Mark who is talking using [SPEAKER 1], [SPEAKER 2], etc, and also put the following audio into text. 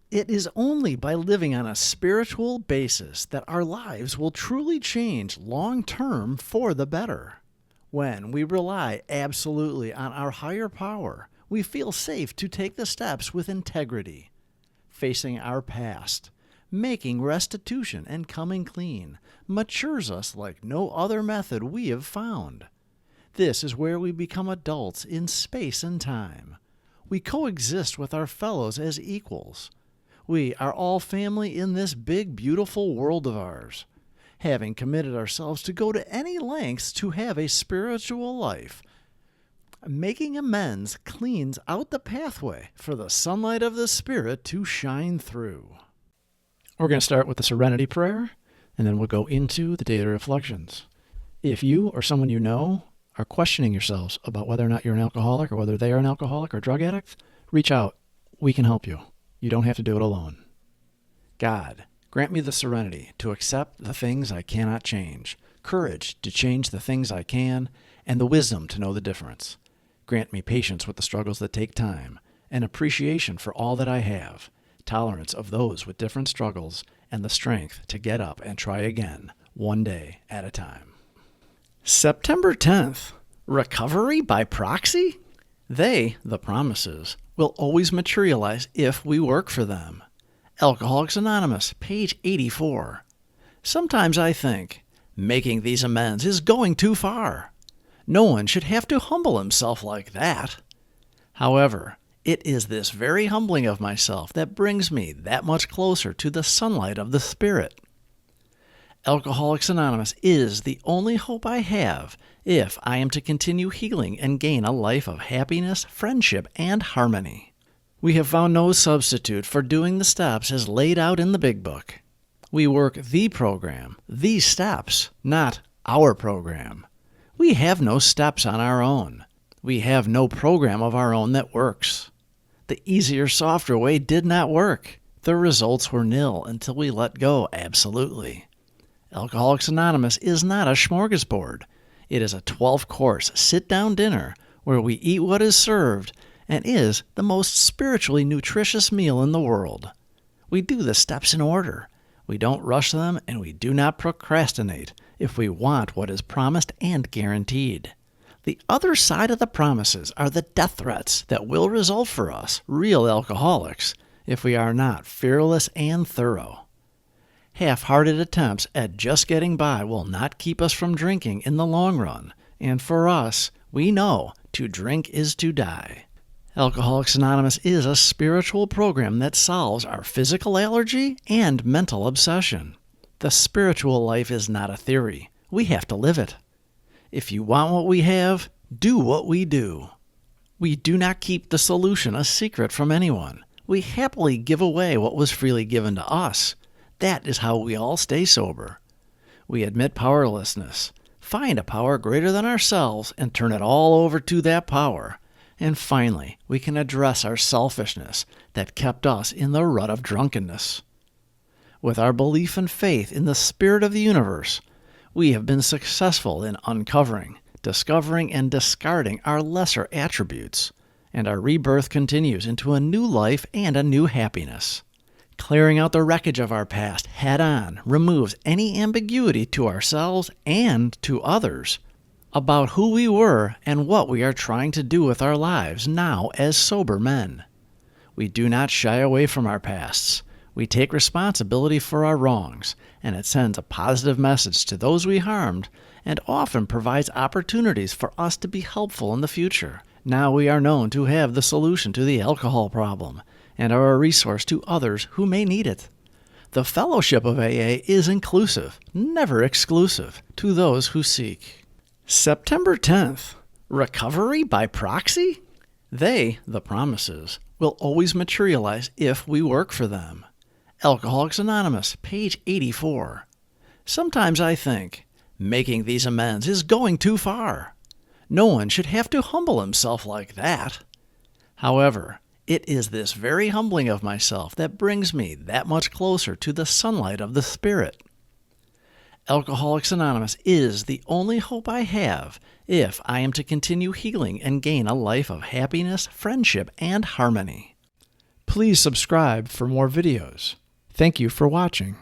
[SPEAKER 1] It is only by living on a spiritual basis that our lives will truly change long term for the better. When we rely absolutely on our higher power, we feel safe to take the steps with integrity. Facing our past, making restitution and coming clean matures us like no other method we have found. This is where we become adults in space and time. We coexist with our fellows as equals. We are all family in this big, beautiful world of ours. Having committed ourselves to go to any lengths to have a spiritual life, making amends cleans out the pathway for the sunlight of the Spirit to shine through. We're going to start with the Serenity Prayer, and then we'll go into the daily reflections. If you or someone you know are questioning yourselves about whether or not you're an alcoholic or whether they are an alcoholic or drug addict, reach out. We can help you. You don't have to do it alone. God, grant me the serenity to accept the things I cannot change, courage to change the things I can, and the wisdom to know the difference. Grant me patience with the struggles that take time, and appreciation for all that I have, tolerance of those with different struggles, and the strength to get up and try again, one day at a time. September 10th, Recovery by Proxy? They, the promises, will always materialize if we work for them. Alcoholics Anonymous, page 84. Sometimes I think, making these amends is going too far. No one should have to humble himself like that. However, it is this very humbling of myself that brings me that much closer to the sunlight of the Spirit. Alcoholics Anonymous is the only hope I have if I am to continue healing and gain a life of happiness, friendship, and harmony. We have found no substitute for doing the steps as laid out in the Big Book. We work the program, these steps, not our program. We have no steps on our own. We have no program of our own that works. The easier, softer way did not work. The results were nil until we let go absolutely. Alcoholics Anonymous is not a smorgasbord. It is a 12-course sit-down dinner where we eat what is served and is the most spiritually nutritious meal in the world. We do the steps in order. We don't rush them, and we do not procrastinate if we want what is promised and guaranteed. The other side of the promises are the death threats that will result for us, real alcoholics, if we are not fearless and thorough. Half-hearted attempts at just getting by will not keep us from drinking in the long run, and for us, we know to drink is to die. Alcoholics Anonymous is a spiritual program that solves our physical allergy and mental obsession. The spiritual life is not a theory. We have to live it. If you want what we have, do what we do. We do not keep the solution a secret from anyone. We happily give away what was freely given to us. That is how we all stay sober. We admit powerlessness, find a power greater than ourselves, and turn it all over to that power. And finally, we can address our selfishness that kept us in the rut of drunkenness. With our belief and faith in the Spirit of the universe, we have been successful in uncovering, discovering, and discarding our lesser attributes, and our rebirth continues into a new life and a new happiness. Clearing out the wreckage of our past head-on removes any ambiguity to ourselves and to others about who we were and what we are trying to do with our lives now as sober men. We do not shy away from our pasts. We take responsibility for our wrongs, and it sends a positive message to those we harmed and often provides opportunities for us to be helpful in the future. Now we are known to have the solution to the alcohol problem and are a resource to others who may need it. The fellowship of AA is inclusive, never exclusive, to those who seek. September 10th, Recovery by Proxy? They, the promises, will always materialize if we work for them. Alcoholics Anonymous, page 84. Sometimes I think, making these amends is going too far. No one should have to humble himself like that. However, it is this very humbling of myself that brings me that much closer to the sunlight of the Spirit. Alcoholics Anonymous is the only hope I have if I am to continue healing and gain a life of happiness, friendship, and harmony. Please subscribe for more videos. Thank you for watching.